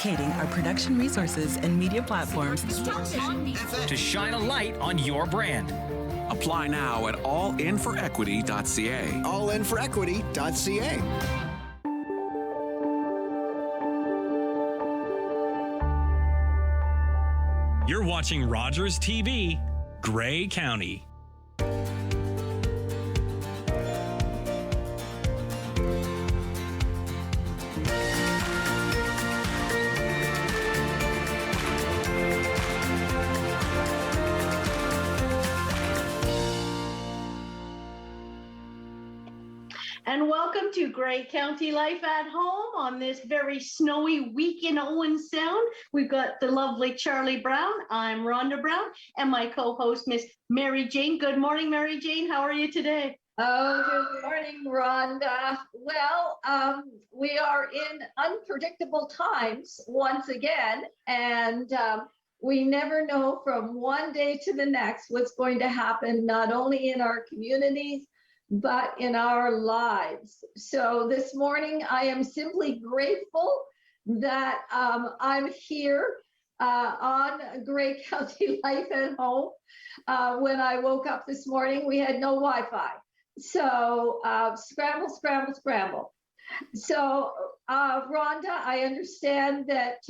dedicating our production resources and media platforms to shine a light on your brand. Apply now at allinforequity.ca. Allinforequity.ca. You're watching Rogers TV, Grey County. And welcome to Grey County Life at Home on this very snowy week in Owen Sound. We've got the lovely Charlie Brown. I'm Rhonda Brown, and my co-host, Miss Mary Jane. Good morning, Mary Jane. How are you today? Oh, good morning, Rhonda. Well, we are in unpredictable times once again, and we never know from one day to the next what's going to happen, not only in our communities, but in our lives. So this morning, I am simply grateful that I'm here on Grey County Life at Home. When I woke up this morning, we had no Wi-Fi. So scramble, scramble, scramble. So Rhonda, I understand that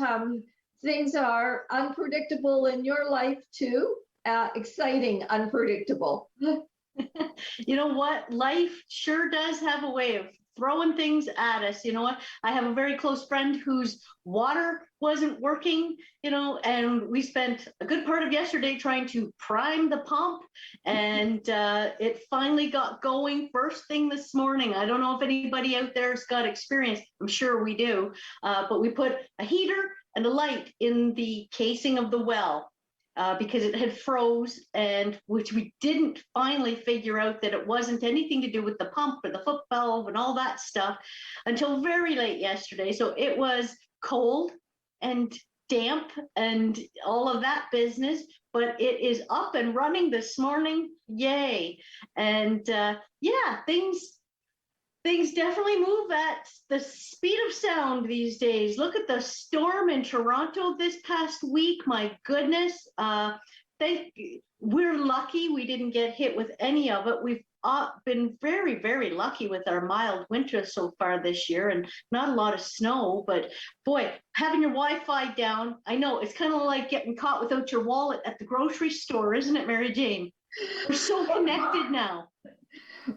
things are unpredictable in your life too. Exciting, unpredictable. You know what? Life sure does have a way of throwing things at us. You know what? I have a very close friend whose water wasn't working, and we spent a good part of yesterday trying to prime the pump, and it finally got going first thing this morning. I don't know if anybody out there's got experience. I'm sure we do. But we put a heater and a light in the casing of the well. Because it had froze, and which we didn't finally figure out that it wasn't anything to do with the pump or the foot valve and all that stuff until very late yesterday. So it was cold and damp and all of that business, but it is up and running this morning. Yay. And things definitely move at the speed of sound these days. Look at the storm in Toronto this past week. My goodness. We're lucky we didn't get hit with any of it. We've been very, very lucky with our mild winter so far this year, and not a lot of snow. But boy, having your Wi-Fi down, I know it's kind of like getting caught without your wallet at the grocery store, isn't it, Mary Jane? We're so connected now.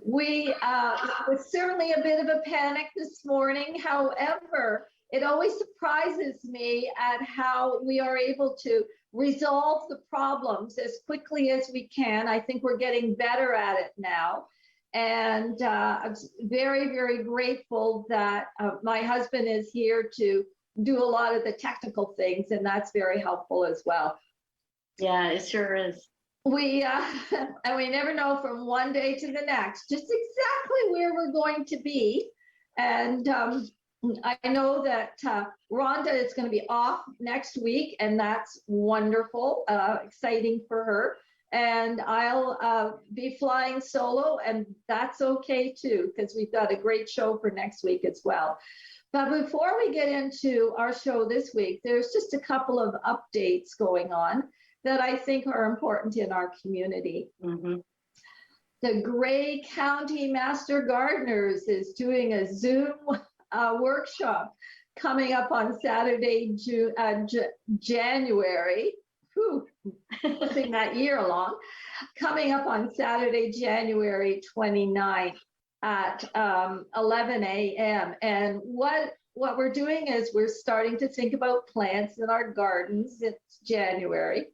We was certainly a bit of a panic this morning. However, it always surprises me at how we are able to resolve the problems as quickly as we can. I think we're getting better at it now. And I'm very, very grateful that my husband is here to do a lot of the technical things, and that's very helpful as well. Yeah, it sure is. And we never know from one day to the next just exactly where we're going to be. And I know that Rhonda is going to be off next week, and that's wonderful, exciting for her. And I'll be flying solo, and that's okay too, because we've got a great show for next week as well. But before we get into our show this week, there's just a couple of updates going on that I think are important in our community. Mm-hmm. The Grey County Master Gardeners is doing a Zoom workshop coming up on Saturday, January. Pushing that year along. Coming up on Saturday, January 29th at 11 a.m. And what we're doing is we're starting to think about plants in our gardens. It's January.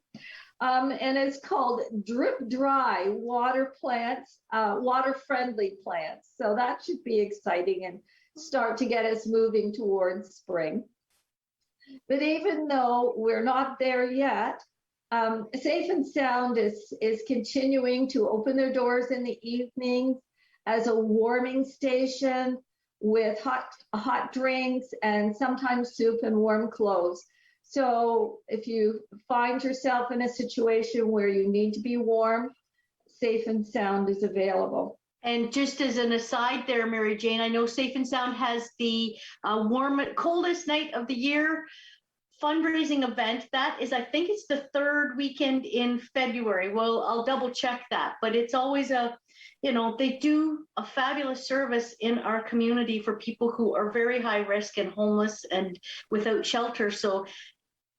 And it's called Drip Dry Water Plants, Water-Friendly Plants. So that should be exciting and start to get us moving towards spring. But even though we're not there yet, Safe and Sound is continuing to open their doors in the evenings as a warming station with hot drinks and sometimes soup and warm clothes. So if you find yourself in a situation where you need to be warm, Safe and Sound is available. And just as an aside there, Mary Jane, I know Safe and Sound has the coldest night of the year fundraising event. That is, I think it's the third weekend in February. Well, I'll double check that, but it's always they do a fabulous service in our community for people who are very high risk and homeless and without shelter. So,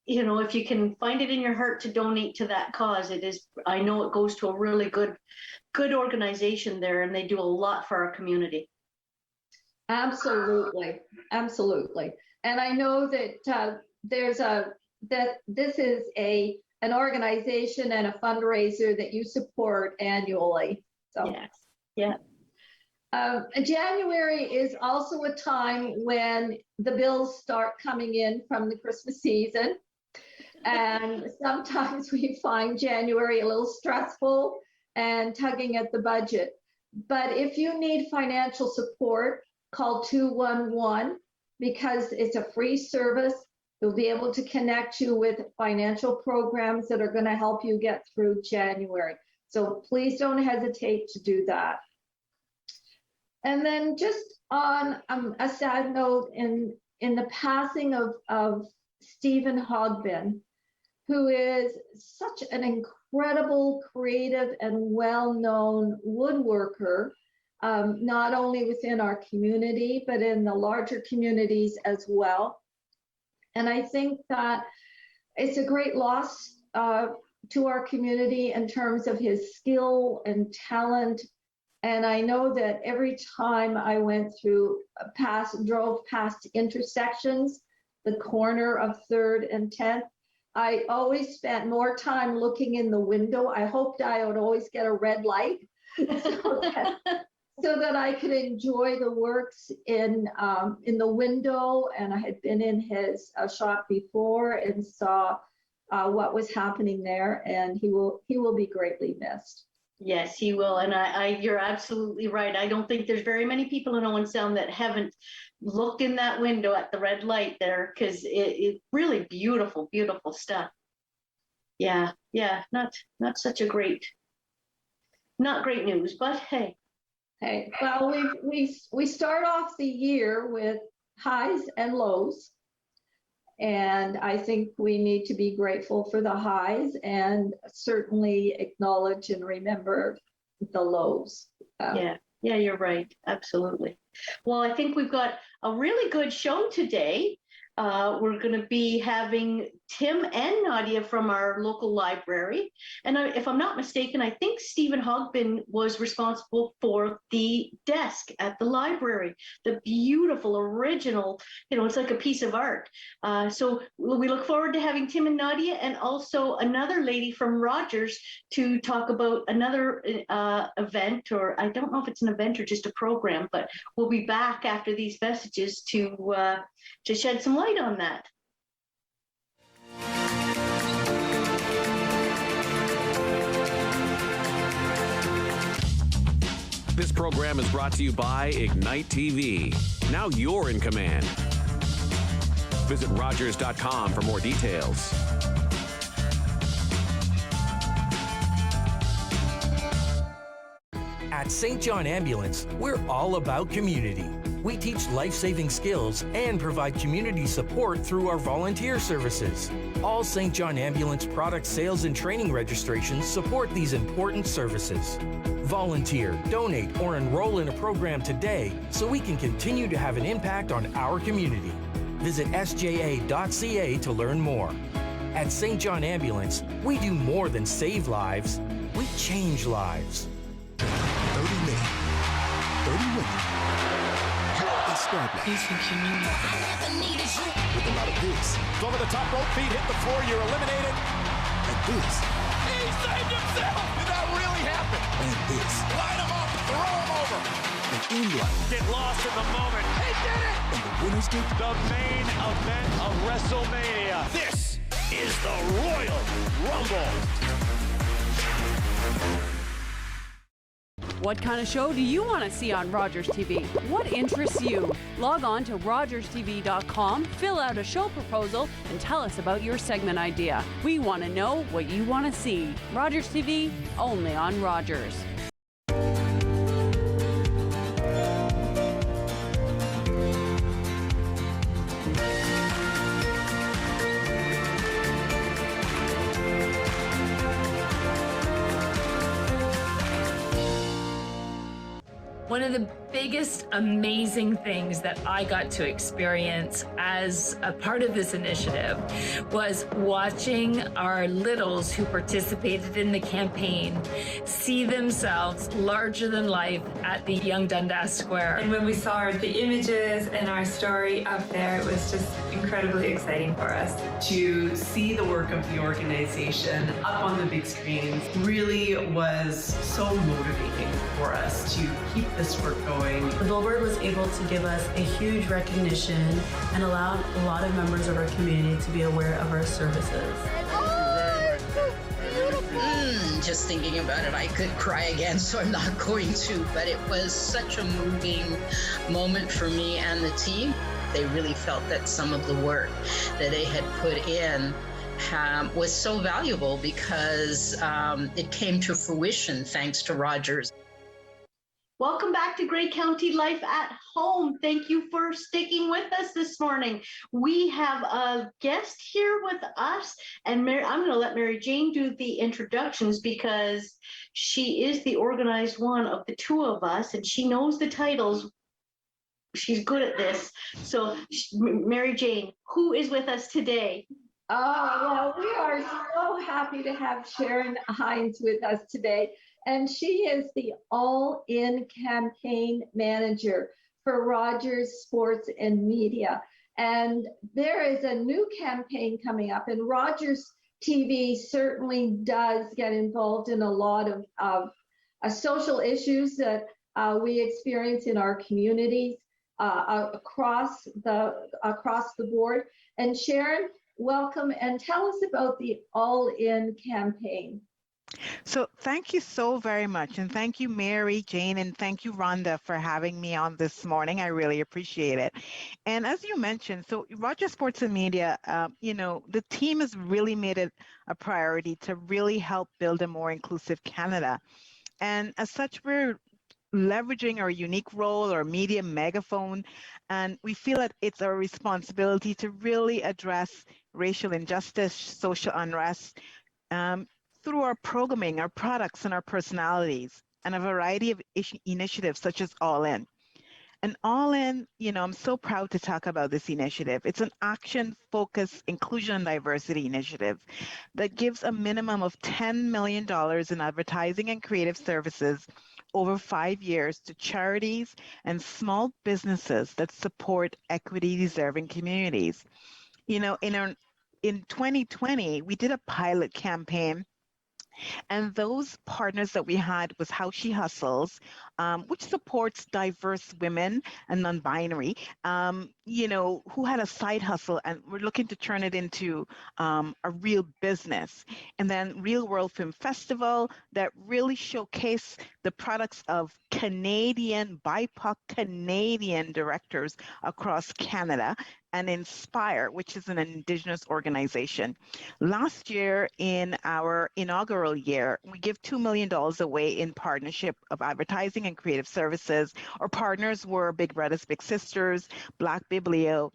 if you can find it in your heart to donate to that cause, I know it goes to a really good organization there, and they do a lot for our community. Absolutely. And I know that this is an organization and a fundraiser that you support annually. So yes, yeah. January is also a time when the bills start coming in from the Christmas season. And sometimes we find January a little stressful and tugging at the budget. But if you need financial support, call 211 because it's a free service. They'll be able to connect you with financial programs that are going to help you get through January. So please don't hesitate to do that. And then just on a sad note, in the passing of Stephen Hogbin, who is such an incredible, creative, and well-known woodworker, not only within our community, but in the larger communities as well. And I think that it's a great loss to our community in terms of his skill and talent. And I know that every time I drove past intersections, the corner of 3rd and 10th, I always spent more time looking in the window. I hoped I would always get a red light so that I could enjoy the works in the window. And I had been in his shop before and saw what was happening there, and he will be greatly missed. Yes, he will. And you're absolutely right. I don't think there's very many people in Owen Sound that haven't looked in that window at the red light there, because it's really beautiful, beautiful stuff. Yeah, not such a not great news, but hey. Hey, well, we start off the year with highs and lows. And I think we need to be grateful for the highs and certainly acknowledge and remember the lows. Yeah, you're right. Absolutely. Well, I think we've got a really good show today. We're going to be having Tim and Nadia from our local library. And if I'm not mistaken, I think Stephen Hogbin was responsible for the desk at the library, the beautiful original, it's like a piece of art. So we look forward to having Tim and Nadia, and also another lady from Rogers to talk about another event, or I don't know if it's an event or just a program, but we'll be back after these messages to shed some light on that. This program is brought to you by Ignite TV. Now you're in command. Visit Rogers.com for more details. At St. John Ambulance, we're all about community. We teach life-saving skills and provide community support through our volunteer services. All St. John Ambulance product sales and training registrations support these important services. Volunteer, donate, or enroll in a program today so we can continue to have an impact on our community. Visit sja.ca to learn more. At St. John Ambulance, we do more than save lives, we change lives. 30 men, 30 women. It's start now. With a lot of this. Over the top rope, feet hit the floor, you're eliminated. And this. He saved himself! Did that really happen? And this. Line him up, throw him over. And in life. Get lost in the moment. He did it! And the winners get the main event of WrestleMania. This is the Royal Rumble. What kind of show do you want to see on Rogers TV? What interests you? Log on to rogerstv.com, fill out a show proposal, and tell us about your segment idea. We want to know what you want to see. Rogers TV, only on Rogers. One of the biggest amazing things that I got to experience as a part of this initiative was watching our littles who participated in the campaign see themselves larger than life at the Young Dundas Square. And when we saw the images and our story up there, it was just incredibly exciting for us. To see the work of the organization up on the big screens really was so motivating for us to keep this work going. The Billboard was able to give us a huge recognition and allowed a lot of members of our community to be aware of our services. Just thinking about it, I could cry again, so I'm not going to, but it was such a moving moment for me and the team. They really felt that some of the work that they had put in was so valuable because it came to fruition thanks to Rogers. Welcome back to Grey County Life at Home. Thank you for sticking with us this morning. We have a guest here with us, and I'm going to let Mary Jane do the introductions because she is the organized one of the two of us, and she knows the titles. She's good at this. So, Mary Jane, who is with us today? Well, we are so happy to have Sharon Hines with us today. And she is the all-in campaign manager for Rogers Sports and Media. And there is a new campaign coming up, and Rogers TV certainly does get involved in a lot of social issues that we experience in our communities across the board. And Sharon, welcome, and tell us about the All-In campaign. So thank you so very much. And thank you, Mary Jane, and thank you, Rhonda, for having me on this morning. I really appreciate it. And as you mentioned, so Rogers Sports and Media, the team has really made it a priority to really help build a more inclusive Canada. And as such, we're leveraging our unique role, our media megaphone, and we feel that it's our responsibility to really address racial injustice, social unrest, through our programming, our products, and our personalities, and a variety of initiatives such as All In. And All In, I'm so proud to talk about this initiative. It's an action-focused inclusion and diversity initiative that gives a minimum of $10 million in advertising and creative services over 5 years to charities and small businesses that support equity-deserving communities. In 2020, we did a pilot campaign, and those partners that we had was How She Hustles, which supports diverse women and non-binary, who had a side hustle, and we're looking to turn it into a real business. And then Real World Film Festival that really showcased the products of BIPOC Canadian directors across Canada, and Inspire, which is an Indigenous organization. Last year, in our inaugural year, we give $2 million away in partnership of advertising and creative services. Our partners were Big Brothers Big Sisters, Black Biblio,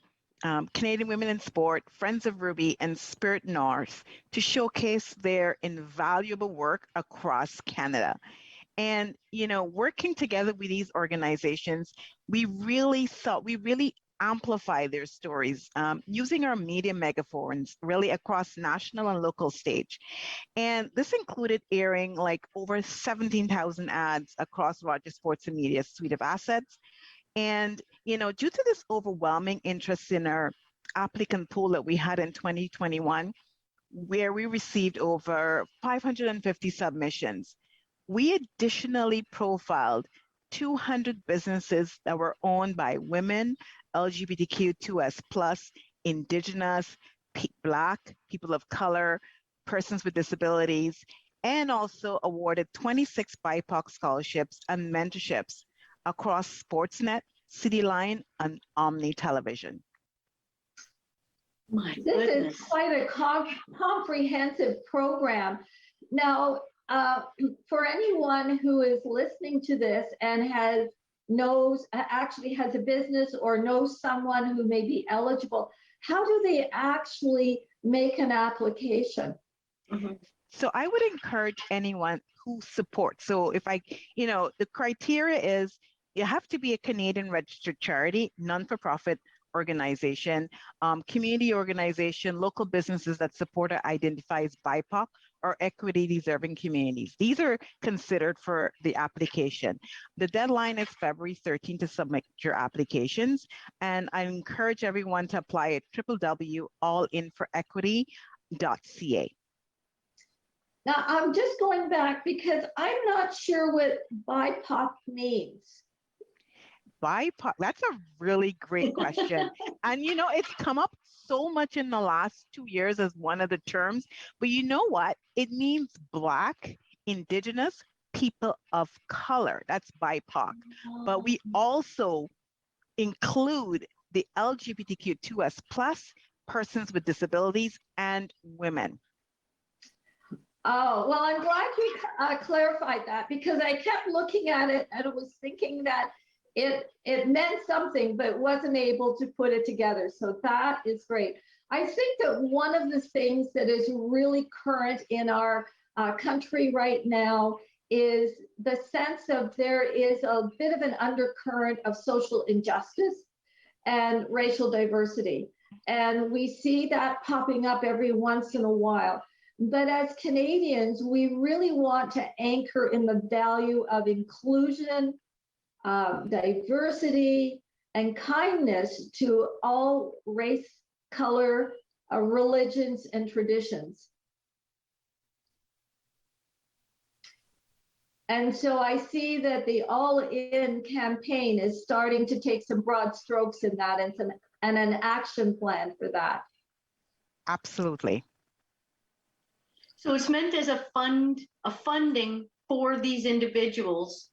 Canadian Women in Sport, Friends of Ruby, and Spirit North to showcase their invaluable work across Canada. And, working together with these organizations, we really amplify their stories using our media megaphones really across national and local stage. And this included airing over 17,000 ads across Rogers Sports and Media's suite of assets. And, due to this overwhelming interest in our applicant pool that we had in 2021, where we received over 550 submissions, we additionally profiled 200 businesses that were owned by women, LGBTQ2S+, Indigenous, Black, people of color, persons with disabilities, and also awarded 26 BIPOC scholarships and mentorships across Sportsnet, CityLine, and Omni Television. My goodness. This is quite a comprehensive program. Now, for anyone who is listening to this and actually has a business or knows someone who may be eligible, how do they actually make an application? Mm-hmm. So I would encourage anyone who supports. So if the criteria is you have to be a Canadian registered charity, non-for-profit organization, community organization, local businesses that support or identify as BIPOC or equity deserving communities. These are considered for the application. The deadline is February 13th to submit your applications. And I encourage everyone to apply at www.allinforequity.ca. Now, I'm just going back because I'm not sure what BIPOC means. BIPOC, that's a really great question. And you know, it's come up so much in the last 2 years as one of the terms, but you know what? It means Black, Indigenous, people of color. That's BIPOC. But we also include the LGBTQ2S plus, persons with disabilities, and women. Oh, well, I'm glad you clarified that, because I kept looking at it and I was thinking that it meant something, but wasn't able to put it together. So that is great. I think that one of the things that is really current in our country right now is the sense of there is a bit of an undercurrent of social injustice and racial diversity. And we see that popping up every once in a while. But as Canadians, we really want to anchor in the value of inclusion, diversity, and kindness to all race, color, religions, and traditions. And so I see that the All In campaign is starting to take some broad strokes in that and an action plan for that. Absolutely. So it's meant as a funding for these individuals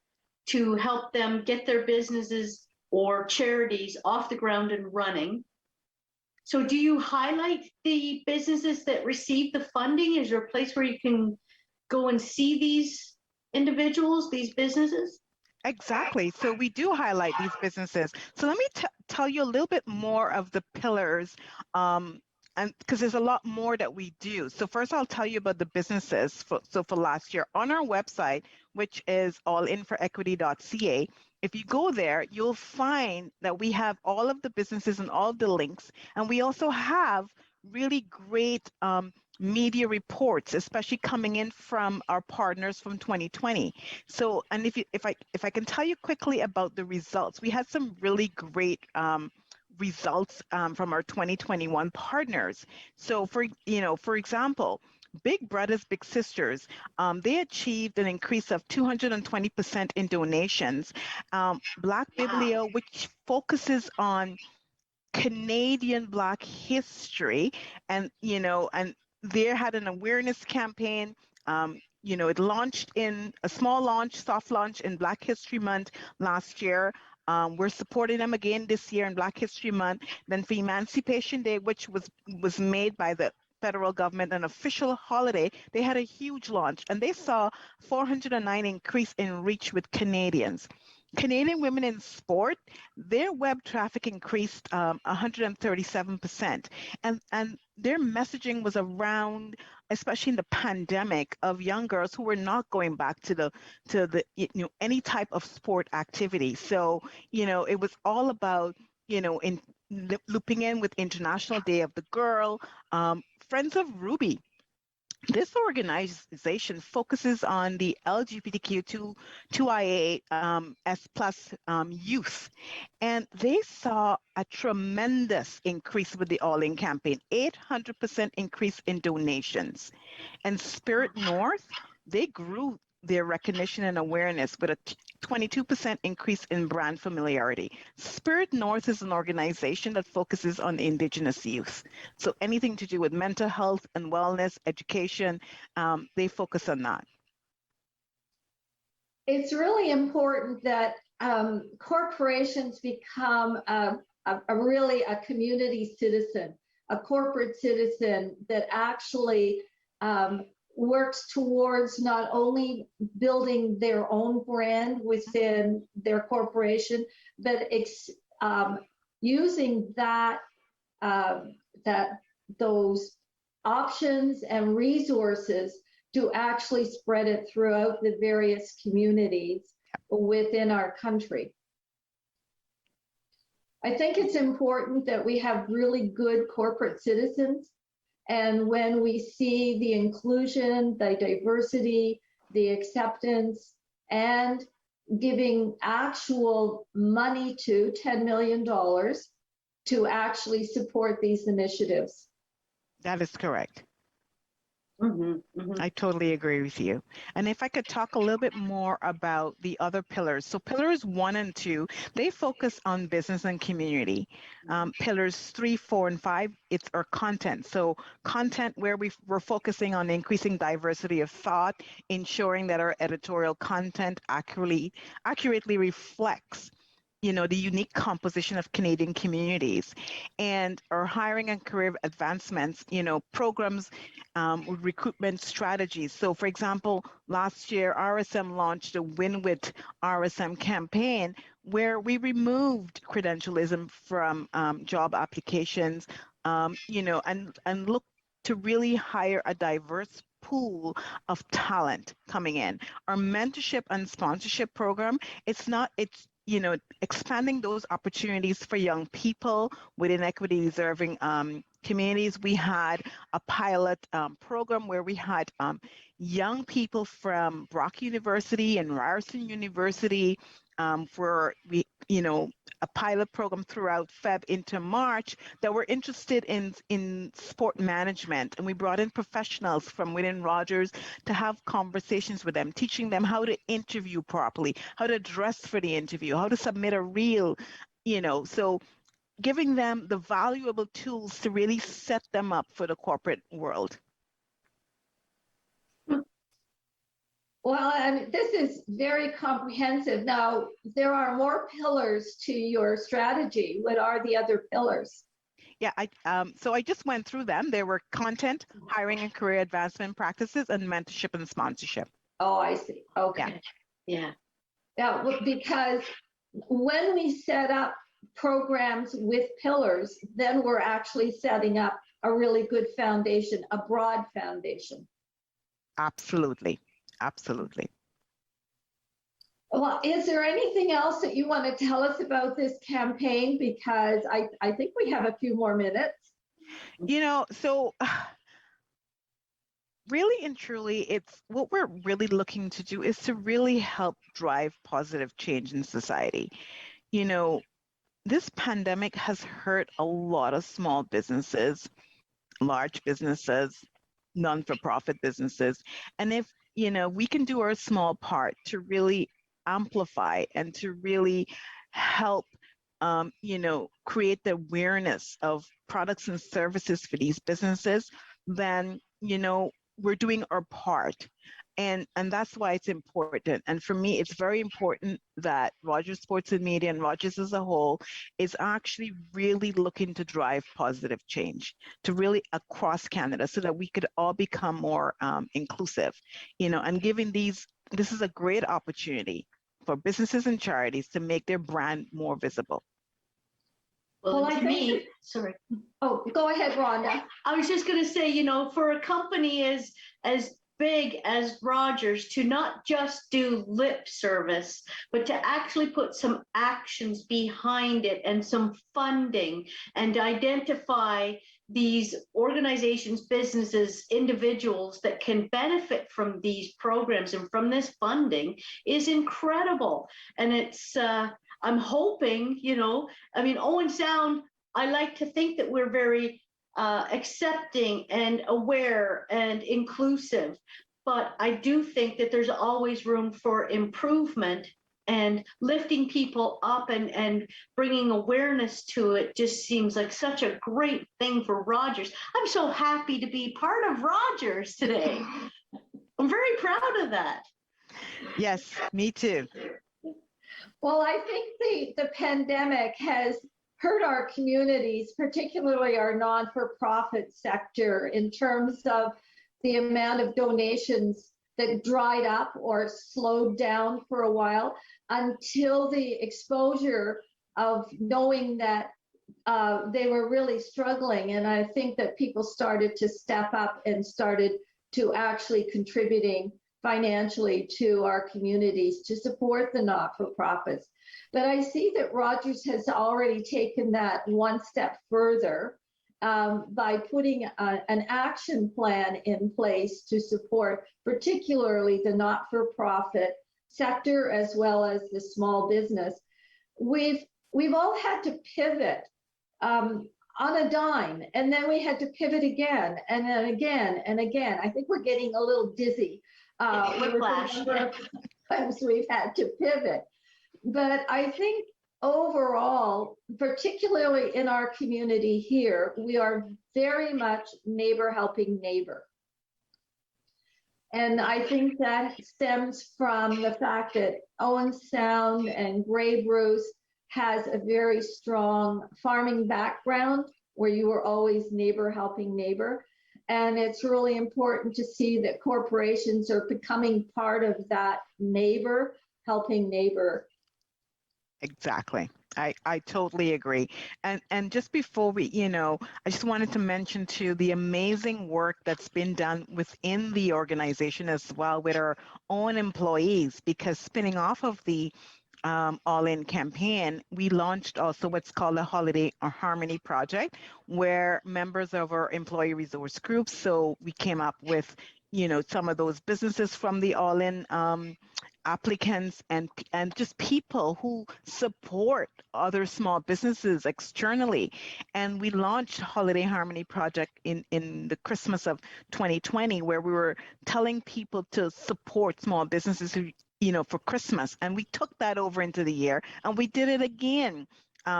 to help them get their businesses or charities off the ground and running. So do you highlight the businesses that receive the funding? Is there a place where you can go and see these individuals, these businesses? Exactly. So we do highlight these businesses. So let me tell you a little bit more of the pillars, and because there's a lot more that we do. So first I'll tell you about the businesses. For last year on our website, which is allinforequity.ca, if you go there, you'll find that we have all of the businesses and all of the links. And we also have really great media reports, especially coming in from our partners from 2020. So, and if I can tell you quickly about the results, we had some really great results from our 2021 partners. So for example, Big Brothers Big Sisters, they achieved an increase of 220% in donations. Black Biblio, which focuses on Canadian Black history, and they had an awareness campaign. It launched in a small launch, soft launch in Black History Month last year. We're supporting them again this year in Black History Month. Then for Emancipation Day, which was made by the federal government an official holiday, they had a huge launch, and they saw 409 increase in reach with Canadians. Canadian Women in Sport, their web traffic increased 137%, and their messaging was around, especially in the pandemic, of young girls who were not going back to the any type of sport activity. So it was all about in looping in with International Day of the Girl. Friends of Ruby, this organization focuses on the LGBTQ2IA S plus youth, and they saw a tremendous increase with the All In campaign, 800% increase in donations. And Spirit North, they grew their recognition and awareness with a 22% increase in brand familiarity. Spirit North is an organization that focuses on Indigenous youth. So anything to do with mental health and wellness, education, they focus on that. It's really important that corporations become really a community citizen, a corporate citizen that actually works towards not only building their own brand within their corporation, but using those options and resources to actually spread it throughout the various communities within our country. I think it's important that we have really good corporate citizens. And when we see the inclusion, the diversity, the acceptance, and giving actual money to $10 million to actually support these initiatives. That is correct. Mm-hmm. I totally agree with you. And if I could talk a little bit more about the other pillars. So pillars 1 and 2, they focus on business and community. Pillars 3, 4, and 5, it's our content. So content where we're focusing on increasing diversity of thought, ensuring that our editorial content accurately reflects the unique composition of Canadian communities, and our hiring and career advancements, programs with recruitment strategies. So for example, last year, RSM launched a Win with RSM campaign where we removed credentialism from job applications, and look to really hire a diverse pool of talent coming in. Our mentorship and sponsorship program, it's expanding those opportunities for young people within equity deserving communities. We had a pilot program where we had young people from Brock University and Ryerson University for a pilot program throughout Feb into March that were interested in sport management. And we brought in professionals from within Rogers to have conversations with them, teaching them how to interview properly, how to dress for the interview, how to submit a reel, so giving them the valuable tools to really set them up for the corporate world. Well, and this is very comprehensive. Now, there are more pillars to your strategy. What are the other pillars? Yeah, so I just went through them. There were content, hiring and career advancement practices, and mentorship and sponsorship. Oh, I see. Okay. Yeah. Yeah, because when we set up programs with pillars, then we're actually setting up a really good foundation, a broad foundation. Absolutely. Absolutely. Well, is there anything else that you want to tell us about this campaign? Because I think we have a few more minutes. So really and truly, it's what we're really looking to do is to really help drive positive change in society. This pandemic has hurt a lot of small businesses, large businesses, non-for-profit businesses. And if we can do our small part to really amplify and to really help, create the awareness of products and services for these businesses, then, we're doing our part. And that's why it's important. And for me, it's very important that Rogers Sports and Media and Rogers as a whole is actually really looking to drive positive change to really across Canada so that we could all become more inclusive, and giving this is a great opportunity for businesses and charities to make their brand more visible. Well, to me, sorry. Oh, go ahead, Rhonda. I was just going to say, for a company as big as Rogers to not just do lip service, but to actually put some actions behind it and some funding and identify these organizations, businesses, individuals that can benefit from these programs and from this funding is incredible. And it's, I'm hoping, Owen Sound, I like to think that we're very accepting and aware and inclusive, but I do think that there's always room for improvement, and lifting people up and bringing awareness to it just seems like such a great thing for Rogers. I'm so happy to be part of Rogers today. I'm very proud of that. Yes, me too. Well, I think the pandemic has hurt our communities, particularly our non-for-profit sector, in terms of the amount of donations that dried up or slowed down for a while until the exposure of knowing that they were really struggling. And I think that people started to step up and started to actually contributing financially to our communities to support the not-for-profits. But I see that Rogers has already taken that one step further by putting an action plan in place to support particularly the not-for-profit sector as well as the small business. We've all had to pivot on a dime, and then we had to pivot again, and then again, and again. I think we're getting a little dizzy with the number of times we've had to pivot. But I think overall, particularly in our community here, we are very much neighbor helping neighbor. And I think that stems from the fact that Owen Sound and Grey Bruce has a very strong farming background where you were always neighbor helping neighbor. And it's really important to see that corporations are becoming part of that neighbor helping neighbor. Exactly. I totally agree. And just before we, I just wanted to mention too the amazing work that's been done within the organization as well with our own employees, because spinning off of the All In campaign, we launched also what's called a Holiday Harmony Project, where members of our employee resource groups, so we came up with, some of those businesses from the All In applicants and just people who support other small businesses externally. And we launched Holiday Harmony Project in the Christmas of 2020, where we were telling people to support small businesses who, for Christmas. And we took that over into the year, and we did it again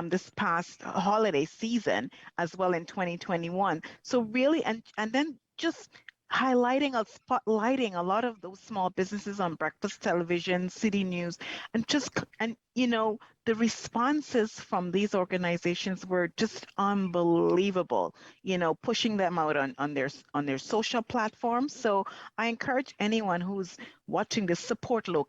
this past holiday season as well in 2021. So really, and then just highlighting or spotlighting a lot of those small businesses on breakfast television, city news, and the responses from these organizations were just unbelievable, pushing them out on their social platforms. So I encourage anyone who's watching this, support your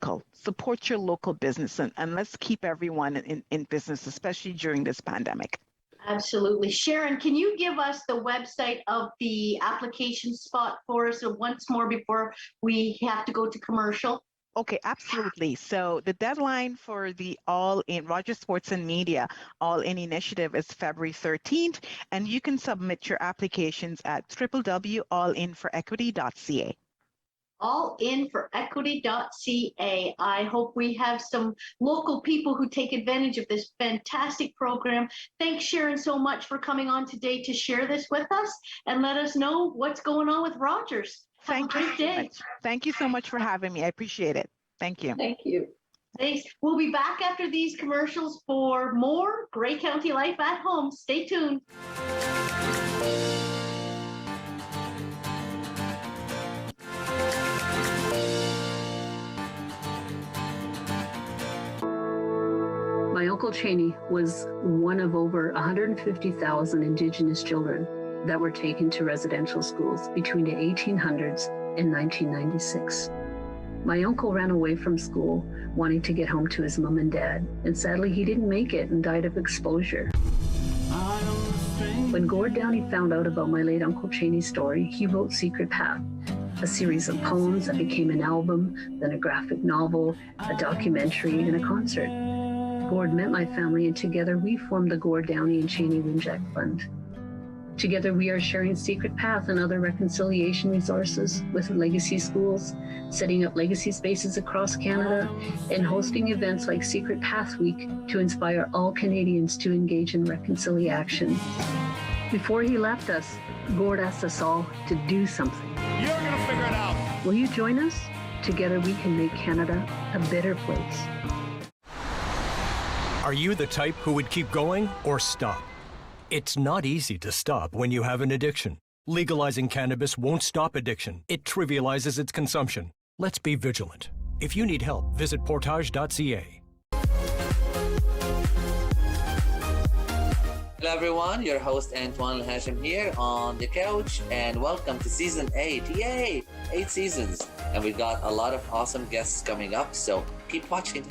local business, and let's keep everyone in business, especially during this pandemic. Absolutely. Sharon, can you give us the website of the application spot for us once more before we have to go to commercial? Okay, absolutely. So the deadline for the All In Rogers Sports and Media All In initiative is February 13th, and you can submit your applications at www.allinforequity.ca. allinforequity.ca. I hope we have some local people who take advantage of this fantastic program. Thanks, Sharon, so much for coming on today to share this with us and let us know what's going on with Rogers. Have a great day. Thank you so much for having me. I appreciate it. Thank you. Thank you. Thanks. We'll be back after these commercials for more Grey County Life at Home. Stay tuned. My Uncle Cheney was one of over 150,000 Indigenous children that were taken to residential schools between the 1800s and 1996. My uncle ran away from school wanting to get home to his mom and dad, and sadly he didn't make it and died of exposure. When Gord Downey found out about my late Uncle Cheney's story, he wrote Secret Path, a series of poems that became an album, then a graphic novel, a documentary, and a concert. Gord met my family, and together we formed the Gord Downey and Cheney Winjack Fund. Together we are sharing Secret Path and other reconciliation resources with legacy schools, setting up legacy spaces across Canada, and hosting events like Secret Path Week to inspire all Canadians to engage in reconciliation. Before he left us, Gord asked us all to do something. You're gonna figure it out. Will you join us? Together we can make Canada a better place. Are you the type who would keep going or stop? It's not easy to stop when you have an addiction. Legalizing cannabis won't stop addiction. It trivializes its consumption. Let's be vigilant. If you need help, visit portage.ca. Hello everyone, your host Antoine Hashim here on the couch, and welcome to season 8. Yay! 8 seasons, and we've got a lot of awesome guests coming up, so keep watching.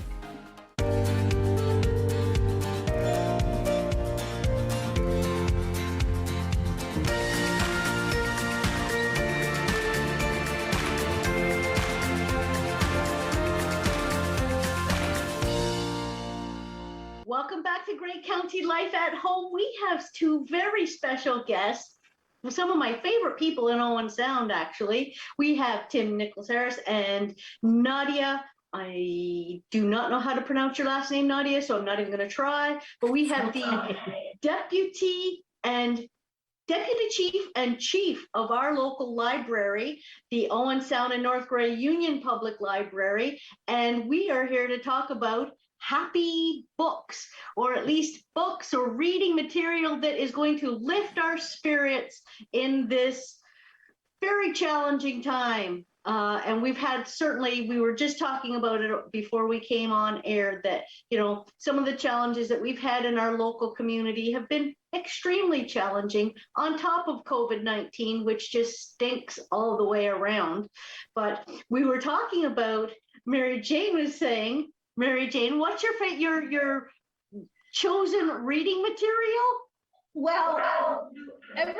Grey County Life at Home, we have two very special guests. Some of my favorite people in Owen Sound, actually. We have Tim Nicholls Harris and Nadia. I do not know how to pronounce your last name, Nadia, so I'm not even going to try. But we have the deputy chief and chief of our local library, the Owen Sound and North Grey Union Public Library. And we are here to talk about happy books, or at least books or reading material that is going to lift our spirits in this very challenging time. And we've had, certainly, we were just talking about it before we came on air, that, you know, some of the challenges that we've had in our local community have been extremely challenging, on top of COVID-19, which just stinks all the way around. But we were talking about, Mary Jane was saying, Mary Jane, what's your chosen reading material? Well, every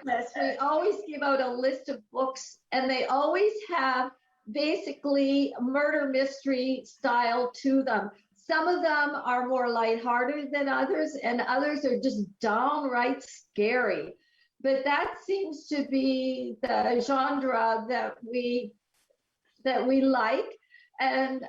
Christmas, we always give out a list of books, and they always have basically murder mystery style to them. Some of them are more lighthearted than others, and others are just downright scary. But that seems to be the genre that we like. And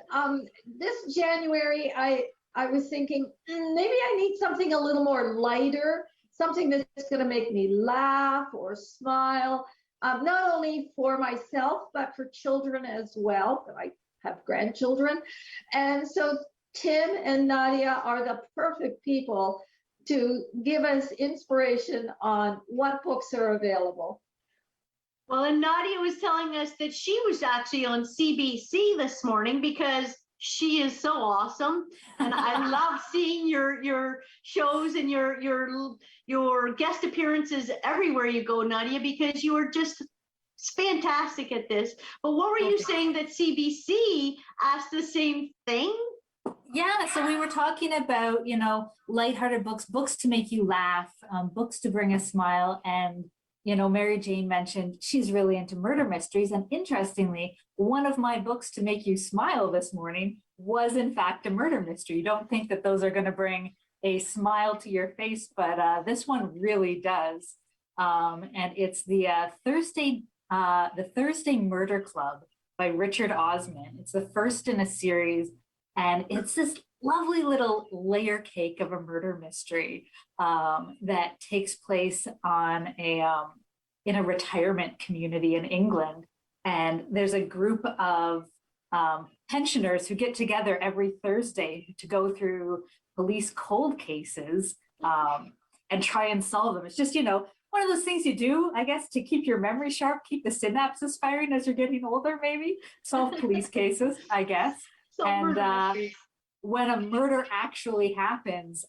this January, I was thinking, maybe I need something a little more lighter, something that's going to make me laugh or smile, not only for myself, but for children as well. I have grandchildren. And so Tim and Nadia are the perfect people to give us inspiration on what books are available. Well, and Nadia was telling us that she was actually on CBC this morning because she is so awesome, and I love seeing your shows and your guest appearances everywhere you go, Nadia, because you are just fantastic at this. But what were you saying, that CBC asked the same thing? Yeah, so we were talking about, you know, lighthearted books to make you laugh, books to bring a smile. And, you know, Mary Jane mentioned she's really into murder mysteries. And interestingly, one of my books to make you smile this morning was, in fact, a murder mystery. You don't think that those are going to bring a smile to your face, but this one really does. And it's the Thursday Murder Club by Richard Osmond. It's the first in a series. And it's this lovely little layer cake of a murder mystery that takes place on in a retirement community in England. And there's a group of pensioners who get together every Thursday to go through police cold cases and try and solve them. It's just, you know, one of those things you do, I guess, to keep your memory sharp, keep the synapses firing as you're getting older, maybe. Solve police cases, I guess. And when a murder actually happens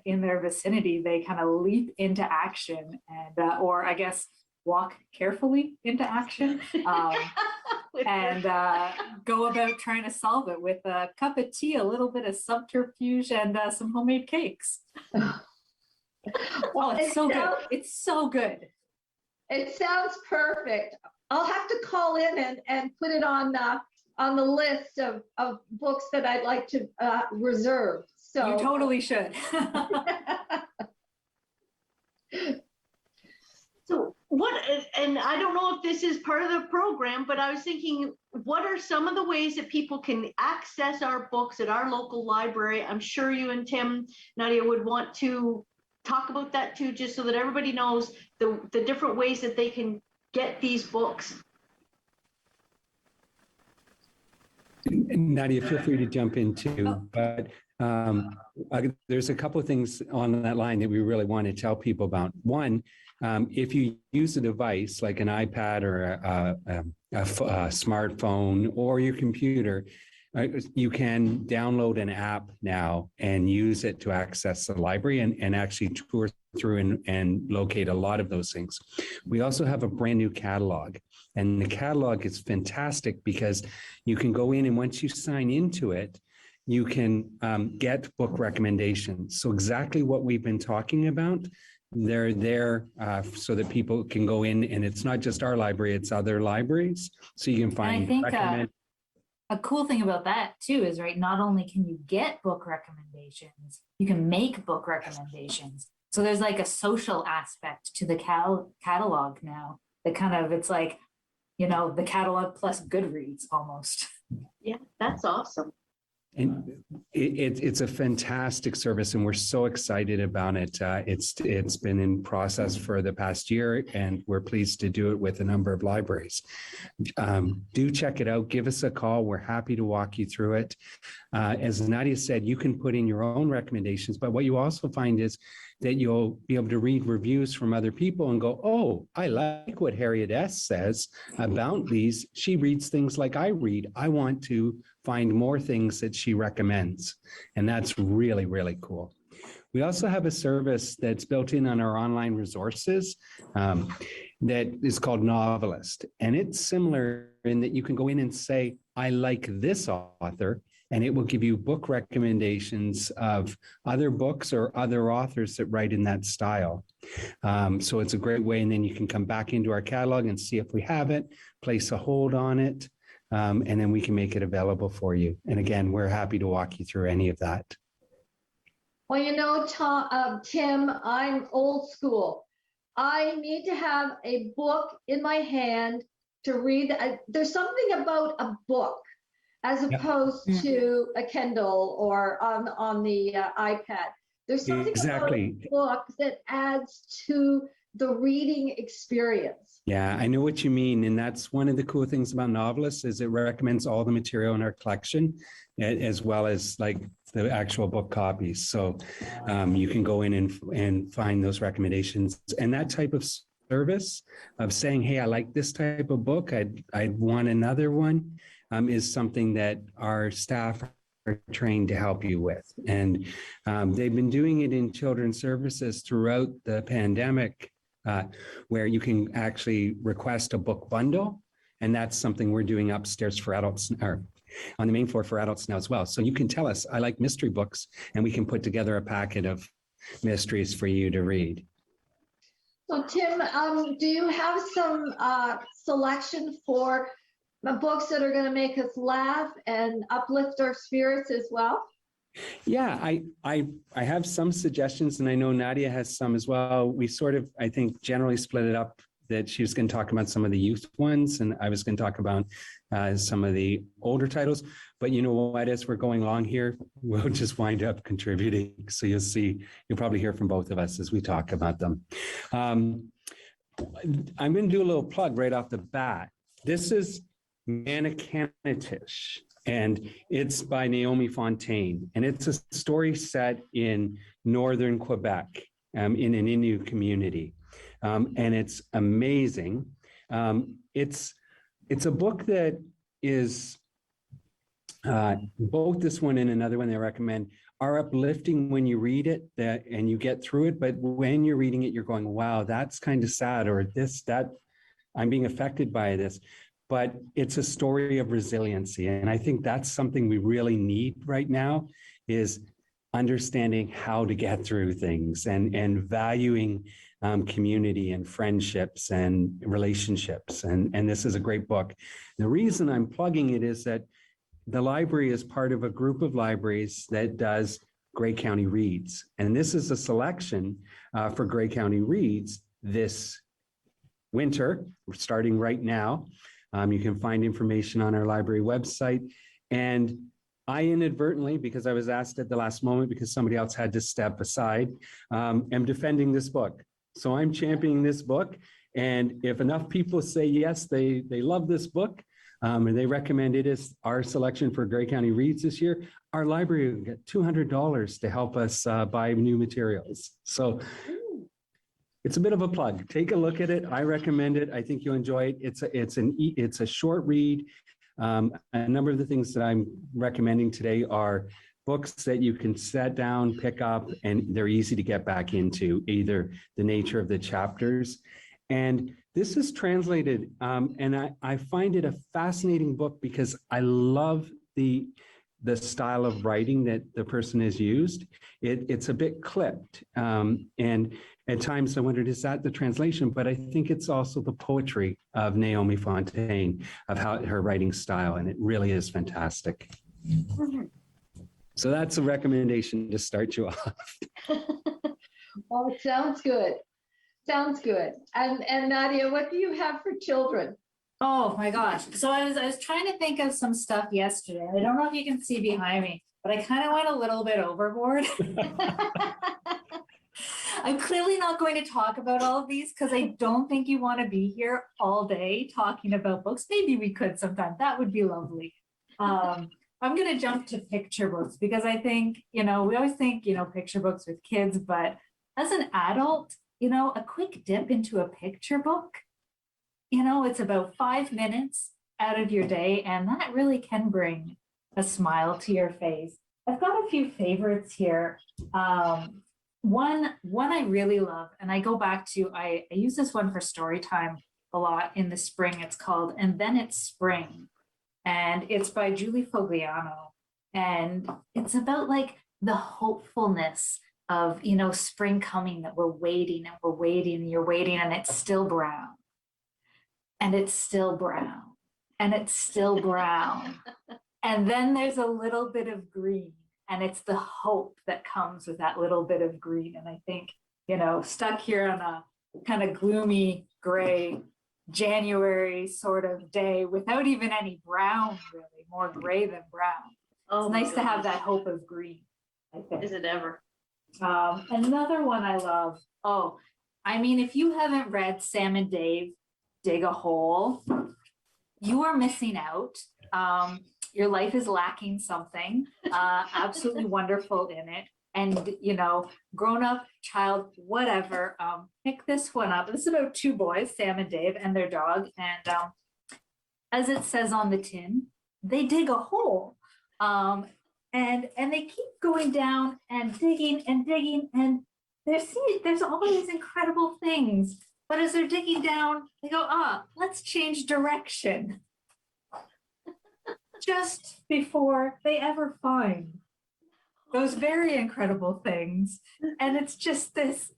in their vicinity, they kind of leap into action and, or I guess, walk carefully into action and go about trying to solve it with a cup of tea, a little bit of subterfuge, and some homemade cakes. Oh, it's so good. It's so good. It sounds perfect. I'll have to call in and put it on the list of books that I'd like to reserve. So you totally should. So and I don't know if this is part of the program, but I was thinking, what are some of the ways that people can access our books at our local library? I'm sure you and Tim, Nadia, would want to talk about that too, just so that everybody knows the different ways that they can get these books. Nadia, feel free to jump in too, but there's a couple of things on that line that we really want to tell people about. One, if you use a device like an iPad or a smartphone or your computer, you can download an app now and use it to access the library and actually tour through and locate a lot of those things. We also have a brand new catalog, and the catalog is fantastic because you can go in, and once you sign into it, you can get book recommendations. So exactly what we've been talking about, they're there so that people can go in, and it's not just our library, it's other libraries. So you can find a cool thing about that too is, right, not only can you get book recommendations, you can make book recommendations. So there's like a social aspect to the catalog now that kind of, it's like, you know, the catalog plus Goodreads almost. Yeah, that's awesome. And it's a fantastic service, and we're so excited about it. It's been in process for the past year, and we're pleased to do it with a number of libraries. Do check it out. Give us a call. We're happy to walk you through it. As Nadia said, you can put in your own recommendations, but what you also find is that you'll be able to read reviews from other people and go, oh, I like what Harriet S. says about these. She reads things like I read. I want to find more things that she recommends. And that's really, really cool. We also have a service that's built in on our online resources that is called Novelist. And it's similar in that you can go in and say, I like this author, and it will give you book recommendations of other books or other authors that write in that style. So it's a great way. And then you can come back into our catalog and see if we have it, place a hold on it, and then we can make it available for you. And again, we're happy to walk you through any of that. Well, you know, Tim, I'm old school. I need to have a book in my hand to read. There's something about a book as opposed to a Kindle or on the iPad. There's something about a book that adds to the reading experience. Yeah, I know what you mean. And that's one of the cool things about Novelist is it recommends all the material in our collection, as well as like the actual book copies. So you can go in and find those recommendations. And that type of service of saying, hey, I like this type of book, I'd want another one, is something that our staff are trained to help you with. And they've been doing it in children's services throughout the pandemic, where you can actually request a book bundle. And that's something we're doing upstairs for adults, or on the main floor for adults now as well. So you can tell us, I like mystery books, and we can put together a packet of mysteries for you to read. So Tim, do you have some selection for books that are going to make us laugh and uplift our spirits as well? Yeah, I have some suggestions, and I know Nadia has some as well. We sort of, I think, generally split it up that she was going to talk about some of the youth ones, and I was going to talk about some of the older titles. But you know what, as we're going along here, we'll just wind up contributing. So you'll probably hear from both of us as we talk about them. I'm going to do a little plug right off the bat. This is Manicanitish, and it's by Naomi Fontaine, and it's a story set in northern Quebec, in an Innu community, and it's amazing. It's a book that is both this one and another one I recommend are uplifting when you read it, and you get through it. But when you're reading it, you're going, "Wow, that's kind of sad," or that I'm being affected by this. But it's a story of resiliency. And I think that's something we really need right now, is understanding how to get through things and valuing community and friendships and relationships. And this is a great book. The reason I'm plugging it is that the library is part of a group of libraries that does Grey County Reads. And this is a selection for Grey County Reads this winter, starting right now. You can find information on our library website. And I inadvertently, because I was asked at the last moment because somebody else had to step aside, am defending this book. So I'm championing this book. And if enough people say yes, they love this book, and they recommend it as our selection for Grey County Reads this year, our library will get $200 to help us buy new materials. So it's a bit of a plug. Take a look at it. I recommend it. I think you'll enjoy it. It's a short read. A number of the things that I'm recommending today are books that you can sit down, pick up, and they're easy to get back into, either the nature of the chapters. And this is translated, and I find it a fascinating book because I love the style of writing that the person has used. It's a bit clipped, and at times I wondered, is that the translation? But I think it's also the poetry of Naomi Fontaine, of how her writing style, and it really is fantastic. So that's a recommendation to start you off. Well, it sounds good. Sounds good. And Nadia, what do you have for children? Oh my gosh. So I was trying to think of some stuff yesterday. I don't know if you can see behind me, but I kind of went a little bit overboard. I'm clearly not going to talk about all of these because I don't think you want to be here all day talking about books. Maybe we could sometime. That would be lovely. I'm going to jump to picture books because I think, we always think, picture books with kids, but as an adult, a quick dip into a picture book, it's about 5 minutes out of your day, and that really can bring a smile to your face. I've got a few favorites here. One I really love, and I go back to, I use this one for story time a lot in the spring. It's called And Then It's Spring, and it's by Julie Fogliano. And it's about like the hopefulness of, spring coming, that we're waiting and we're waiting and you're waiting and it's still brown. And it's still brown. And it's still brown. And then there's a little bit of green. And it's the hope that comes with that little bit of green. And I think, stuck here on a kind of gloomy, gray January sort of day without even any brown, really, more gray than brown. Oh, it's nice to have that hope of green, I think. Is it ever? Another one I love. If you haven't read Sam and Dave Dig a Hole, you are missing out. Your life is lacking something absolutely wonderful in it. And, grown up, child, whatever, pick this one up. This is about two boys, Sam and Dave, and their dog. And as it says on the tin, they dig a hole. And they keep going down and digging, and there's all these incredible things. But as they're digging down, they go, let's change direction. Just before they ever find those very incredible things. And it's just this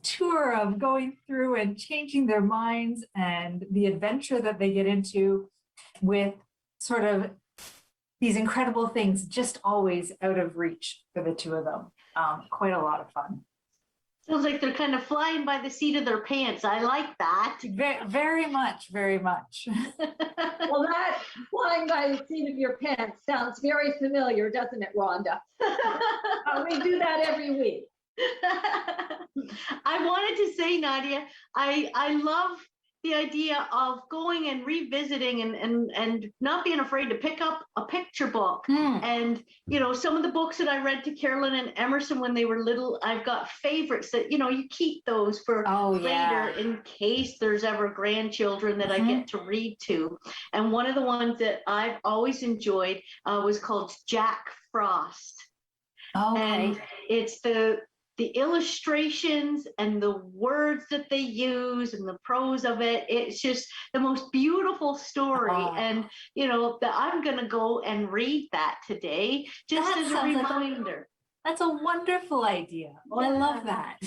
tour of going through and changing their minds and the adventure that they get into with sort of these incredible things, just always out of reach for the two of them. Quite a lot of fun. Sounds like they're kind of flying by the seat of their pants. I like that. Very much, very much. Well, that flying by the seat of your pants sounds very familiar, doesn't it, Rhonda? We do that every week. I wanted to say, Nadia, I love the idea of going and revisiting and not being afraid to pick up a picture book. And, some of the books that I read to Carolyn and Emerson when they were little, I've got favorites that, you keep those for later in case there's ever grandchildren that I get to read to. And one of the ones that I've always enjoyed was called Jack Frost. Okay. And it's the illustrations and the words that they use and the prose of it. It's just the most beautiful story. And, that I'm going to go and read that today, just as a reminder. That's a wonderful idea. Oh, I love that.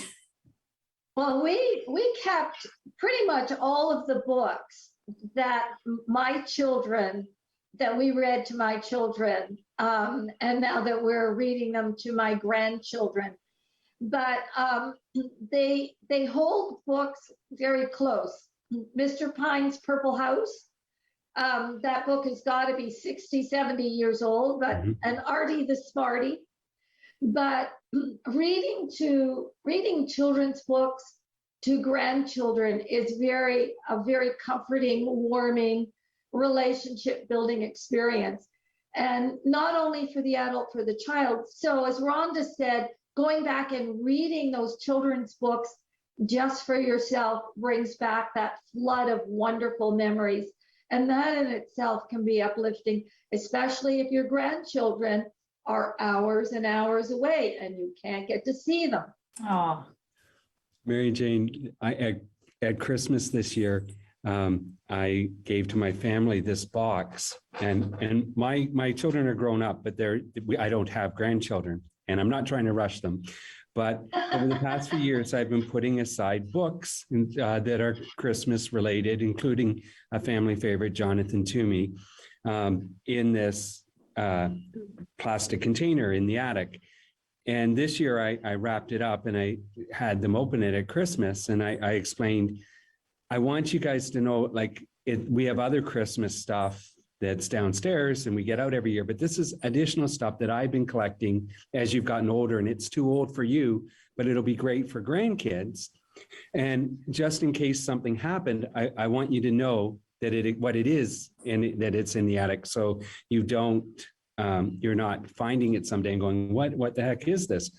Well, we kept pretty much all of the books that we read to my children. And now that we're reading them to my grandchildren. But they hold books very close. Mr. Pine's Purple House, that book has got to be 60, 70 years old, but and Artie the Smarty. But reading children's books to grandchildren is a very comforting, warming, relationship building experience. And not only for the adult, for the child. So as Rhonda said, going back and reading those children's books just for yourself brings back that flood of wonderful memories. And that in itself can be uplifting, especially if your grandchildren are hours and hours away and you can't get to see them. Oh, Mary Jane, at Christmas this year, I gave to my family this box, and my children are grown up, but I don't have grandchildren. And I'm not trying to rush them, But over the past few years, I've been putting aside books that are Christmas related, including a family favorite, Jonathan Toomey, in this plastic container in the attic. And this year I wrapped it up and I had them open it at Christmas. And I explained, I want you guys to know, like, we have other Christmas stuff that's downstairs and we get out every year, but this is additional stuff that I've been collecting as you've gotten older, and it's too old for you, but it'll be great for grandkids. And just in case something happened, I want you to know that what it is and that it's in the attic. So you don't, you're not finding it someday and going, what the heck is this?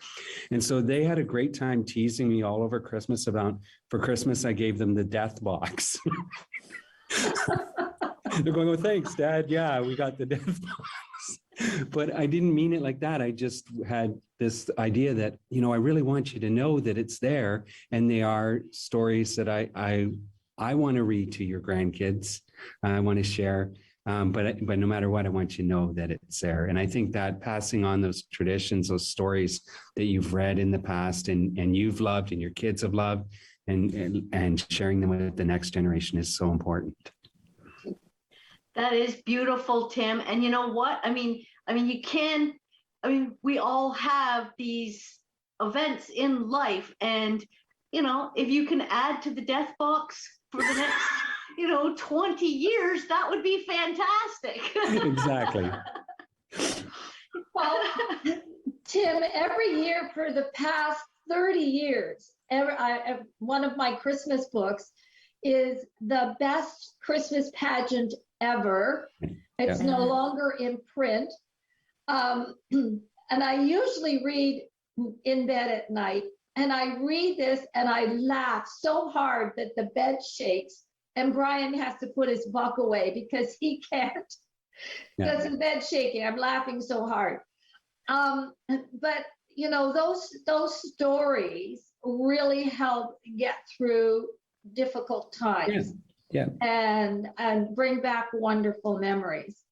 And so they had a great time teasing me all over Christmas about, for Christmas, I gave them the death box. They're going, oh, thanks, Dad. Yeah, we got the death box. But I didn't mean it like that. I just had this idea that, you know, I really want you to know that it's there. And they are stories that I want to read to your grandkids. I want to share. But no matter what, I want you to know that it's there. And I think that passing on those traditions, those stories that you've read in the past and you've loved and your kids have loved, and sharing them with the next generation is so important. That is beautiful, Tim. And you know what? I mean, we all have these events in life, and, you know, if you can add to the death box for the next, 20 years, that would be fantastic. Exactly. Well, Tim, every year for the past 30 years, one of my Christmas books is the best Christmas pageant ever. It's no longer in print. And I usually read in bed at night, and I read this and I laugh so hard that the bed shakes, and Brian has to put his book away because he can't, because the bed's shaking. I'm laughing so hard. But those stories really help get through difficult times. And bring back wonderful memories.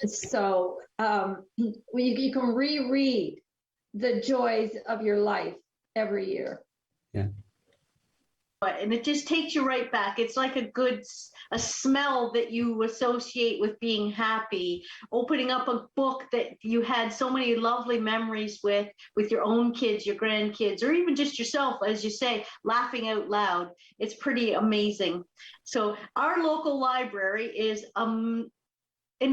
So you can reread the joys of your life every year. Yeah. And it just takes you right back. It's like a smell that you associate with being happy, opening up a book that you had so many lovely memories with your own kids, your grandkids, or even just yourself, as you say, laughing out loud. It's pretty amazing. So our local library is an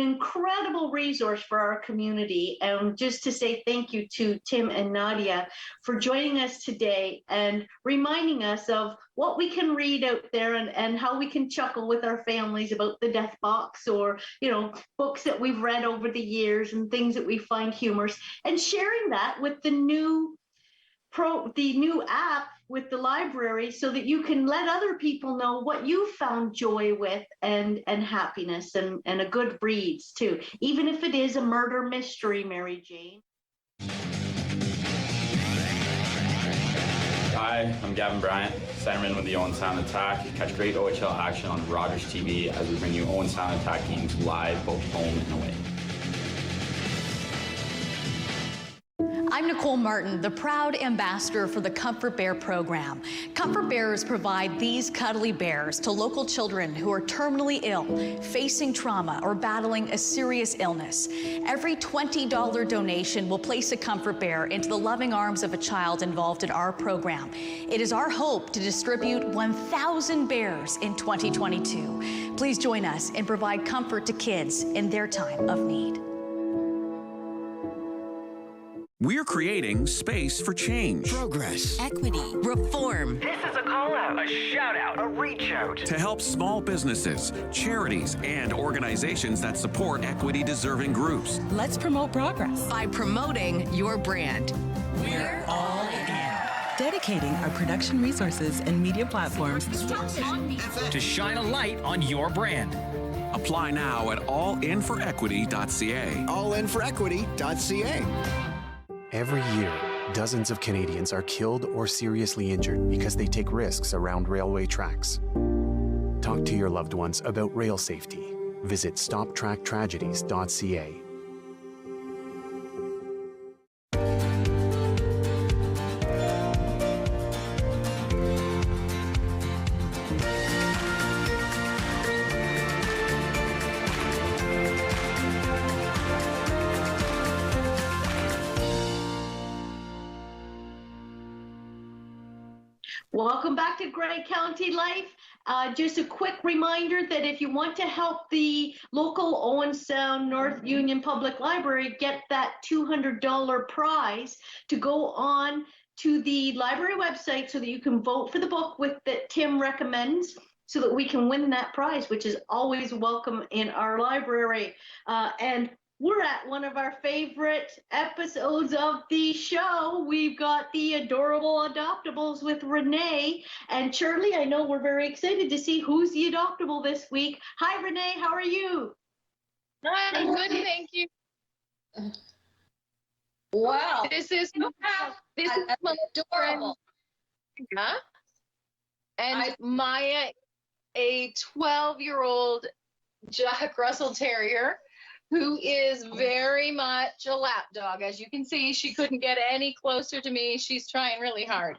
incredible resource for our community. And just to say thank you to Tim and Nadia for joining us today and reminding us of what we can read out there and how we can chuckle with our families about the death box, or, books that we've read over the years and things that we find humorous, and sharing that with the new app with the library, so that you can let other people know what you found joy with and happiness and a good reads too, even if it is a murder mystery, Mary Jane. Hi, I'm Gavin Bryant, centerman with the Owen Sound Attack. Catch great OHL action on Rogers TV as we bring you Owen Sound Attack games live, both home and away. I'm Nicole Martin, the proud ambassador for the Comfort Bear program. Comfort Bears provide these cuddly bears to local children who are terminally ill, facing trauma, or battling a serious illness. Every $20 donation will place a Comfort Bear into the loving arms of a child involved in our program. It is our hope to distribute 1,000 bears in 2022. Please join us and provide comfort to kids in their time of need. We're creating space for change. Progress. Equity. Reform. This is a call out, a shout out, a reach out. To help small businesses, charities, and organizations that support equity-deserving groups. Let's promote progress by promoting your brand. We're all in. Dedicating our production resources and media platforms to shine a light on your brand. Apply now at allinforequity.ca. Allinforequity.ca. Every year, dozens of Canadians are killed or seriously injured because they take risks around railway tracks. Talk to your loved ones about rail safety. Visit stoptracktragedies.ca. Welcome back to Grey County Life. Just a quick reminder that if you want to help the local Owen Sound North Union Public Library get that $200 prize, to go on to the library website so that you can vote for the book that Tim recommends, so that we can win that prize, which is always welcome in our library. And we're at one of our favorite episodes of the show. We've got the adorable Adoptables with Renee and Shirley. I know we're very excited to see who's the adoptable this week. Hi, Renee. How are you? I'm good, thank you. Wow. This is adorable. Huh? And Maya, a 12-year-old Jack Russell Terrier, who is very much a lap dog. As you can see, she couldn't get any closer to me. She's trying really hard.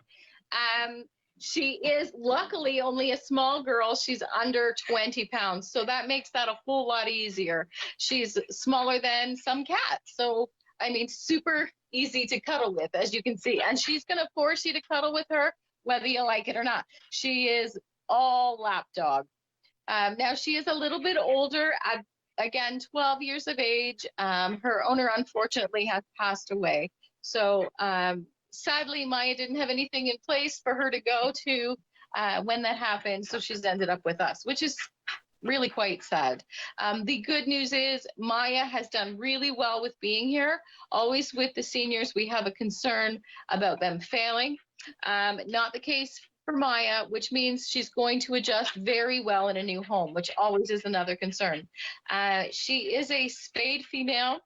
She is luckily only a small girl. She's under 20 pounds. So that makes that a whole lot easier. She's smaller than some cats. So, I mean, super easy to cuddle with, as you can see. And she's going to force you to cuddle with her, whether you like it or not. She is all lap dog. Now, she is a little bit older. Again, 12 years of age. Her owner, unfortunately, has passed away. So sadly, Maya didn't have anything in place for her to go to when that happened. So she's ended up with us, which is really quite sad. The good news is Maya has done really well with being here. Always with the seniors, we have a concern about them failing. Not the case for Maya, which means she's going to adjust very well in a new home, which always is another concern. She is a spayed female.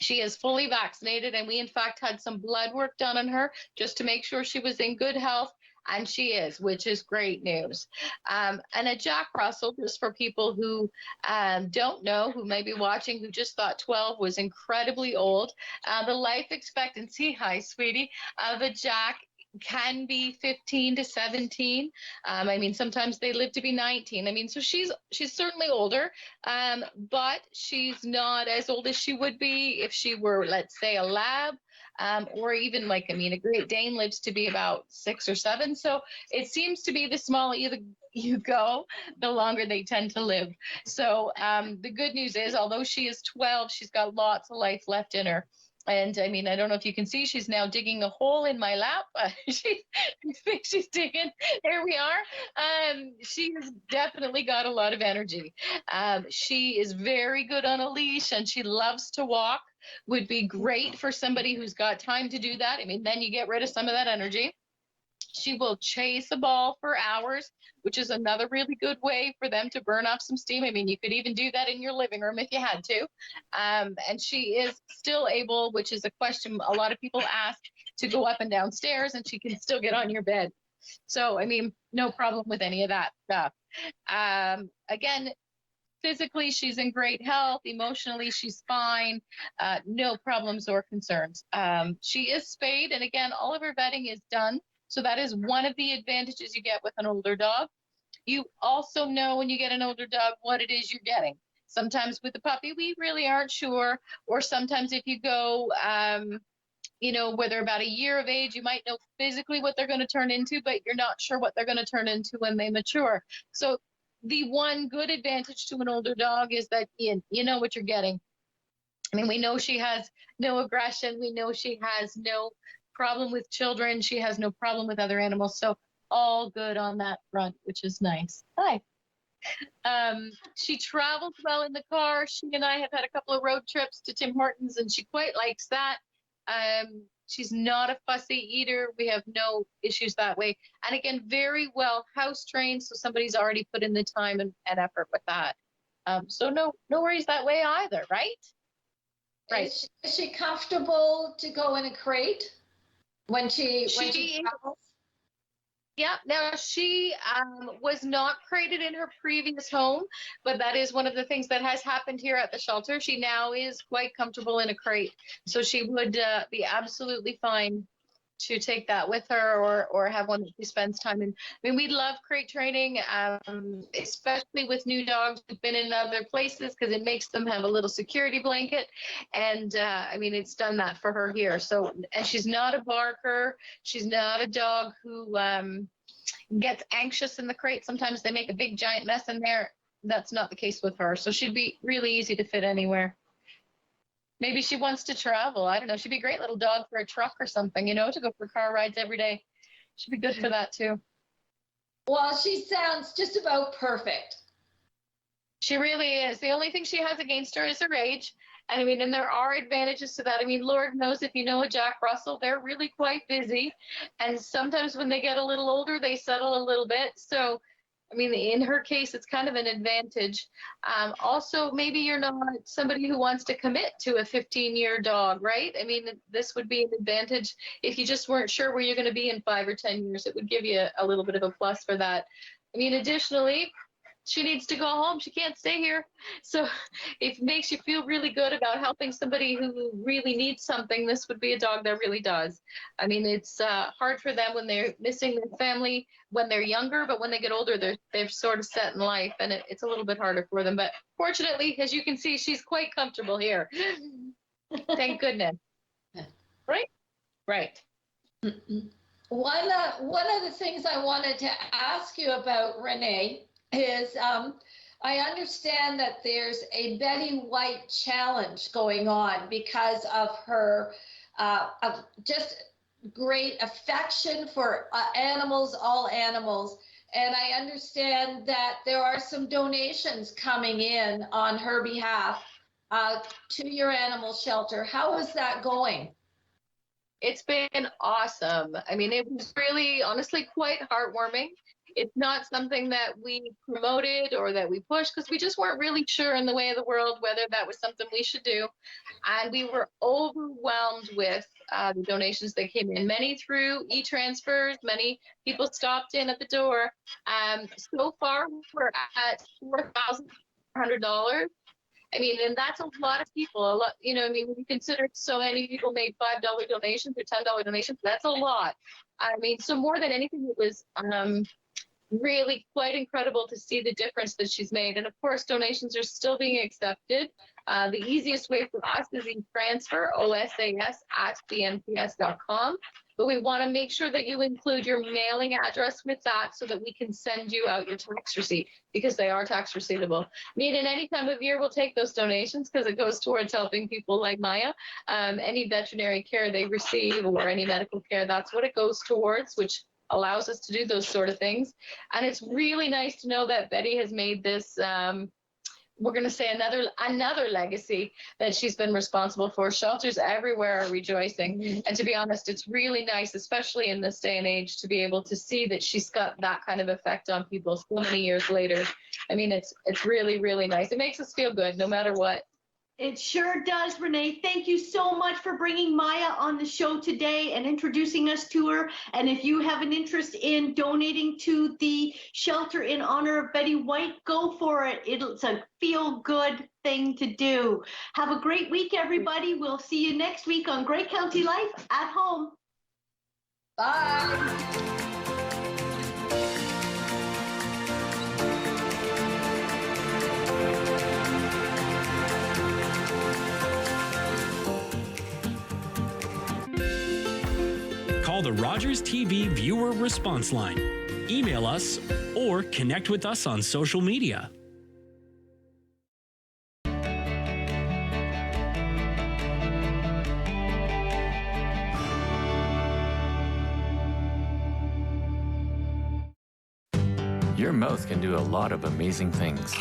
She is fully vaccinated, and we in fact had some blood work done on her just to make sure she was in good health, and she is, which is great news. And a Jack Russell, just for people who don't know, who may be watching, who just thought 12 was incredibly old, the life expectancy, hi sweetie, of a Jack can be 15 to 17. I mean, sometimes they live to be 19. I mean, so she's certainly older, but she's not as old as she would be if she were, let's say, a lab, or even like, I mean, a Great Dane lives to be about 6 or 7. So it seems to be the smaller you go, the longer they tend to live. So the good news is, although she is 12, she's got lots of life left in her. And I mean, I don't know if you can see, she's now digging a hole in my lap. She's digging. There we are. She has definitely got a lot of energy. She is very good on a leash, and she loves to walk. Would be great for somebody who's got time to do that. I mean, then you get rid of some of that energy. She will chase a ball for hours, which is another really good way for them to burn off some steam. I mean, you could even do that in your living room if you had to. And she is still able, which is a question a lot of people ask, to go up and down stairs, and she can still get on your bed. So, I mean, no problem with any of that stuff. Again, physically, she's in great health. Emotionally, she's fine. No problems or concerns. She is spayed, and again, all of her vetting is done. So that is one of the advantages you get with an older dog. You also know when you get an older dog what it is you're getting. Sometimes with the puppy, we really aren't sure. Or sometimes if you go, you know, where they're about a year of age, you might know physically what they're going to turn into, but you're not sure what they're going to turn into when they mature. So the one good advantage to an older dog is that you know what you're getting. I mean, we know she has no aggression. We know she has no problem with children. She has no problem with other animals. So all good on that front, which is nice. Hi. She travels well in the car. She and I have had a couple of road trips to Tim Hortons, and she quite likes that. She's not a fussy eater. We have no issues that way. And again, very well house trained. So somebody's already put in the time and effort with that. So no worries that way either, right? Right. Is she comfortable to go in a crate when she travels? Yeah, now she was not crated in her previous home, but that is one of the things that has happened here at the shelter. She now is quite comfortable in a crate, so she would be absolutely fine to take that with her or have one that she spends time in. I mean, we love crate training, especially with new dogs who've been in other places, because it makes them have a little security blanket. And I mean, it's done that for her here. So, and she's not a barker. She's not a dog who gets anxious in the crate. Sometimes they make a big giant mess in there. That's not the case with her. So she'd be really easy to fit anywhere. Maybe she wants to travel. I don't know. She'd be a great little dog for a truck or something, you know, to go for car rides every day. She'd be good for that too. Well, she sounds just about perfect. She really is. The only thing she has against her is her age. And I mean, and there are advantages to that. I mean, Lord knows if you know a Jack Russell, they're really quite busy. And sometimes when they get a little older, they settle a little bit. So, I mean, in her case, it's kind of an advantage. Also, maybe you're not somebody who wants to commit to a 15-year dog, right? I mean, this would be an advantage if you just weren't sure where you're going to be in 5 or 10 years. It would give you a little bit of a plus for that. I mean, additionally, she needs to go home. She can't stay here. So if it makes you feel really good about helping somebody who really needs something, this would be a dog that really does. I mean, it's hard for them when they're missing their family when they're younger, but when they get older, they're sort of set in life, and it's a little bit harder for them. But fortunately, as you can see, she's quite comfortable here. Thank goodness. Right? Right. One of the things I wanted to ask you about, Renee, is I understand that there's a Betty White challenge going on because of her of just great affection for animals, all animals. And I understand that there are some donations coming in on her behalf to your animal shelter. How is that going? It's been awesome. I mean, it was really, honestly, quite heartwarming. It's not something that we promoted or that we pushed because we just weren't really sure in the way of the world whether that was something we should do. And we were overwhelmed with the donations that came in, many through e-transfers, many people stopped in at the door. So far, we're at $4,400. I mean, and that's a lot of people. A lot, you know, I mean, when you consider so many people made $5 donations or $10 donations, that's a lot. I mean, so more than anything, it was really quite incredible to see the difference that she's made. And of course, donations are still being accepted. The easiest way for us is e-transfer, osas@thenps.com. But we want to make sure that you include your mailing address with that so that we can send you out your tax receipt because they are tax receivable. I mean, in any time of year, we'll take those donations because it goes towards helping people like Maya. Any veterinary care they receive or any medical care, that's what it goes towards, which allows us to do those sort of things. And it's really nice to know that Betty has made this, we're going to say another legacy that she's been responsible for. Shelters everywhere are rejoicing. And to be honest, it's really nice, especially in this day and age, to be able to see that she's got that kind of effect on people so many years later. I mean, it's really, really nice. It makes us feel good no matter what. It sure does, Renee. Thank you so much for bringing Maya on the show today and introducing us to her. And if you have an interest in donating to the shelter in honor of Betty White, go for it. It's a feel-good thing to do. Have a great week, everybody. We'll see you next week on Grey County Life at Home. Bye. Call the Rogers TV viewer response line, email us, or connect with us on social media. Your mouth can do a lot of amazing things.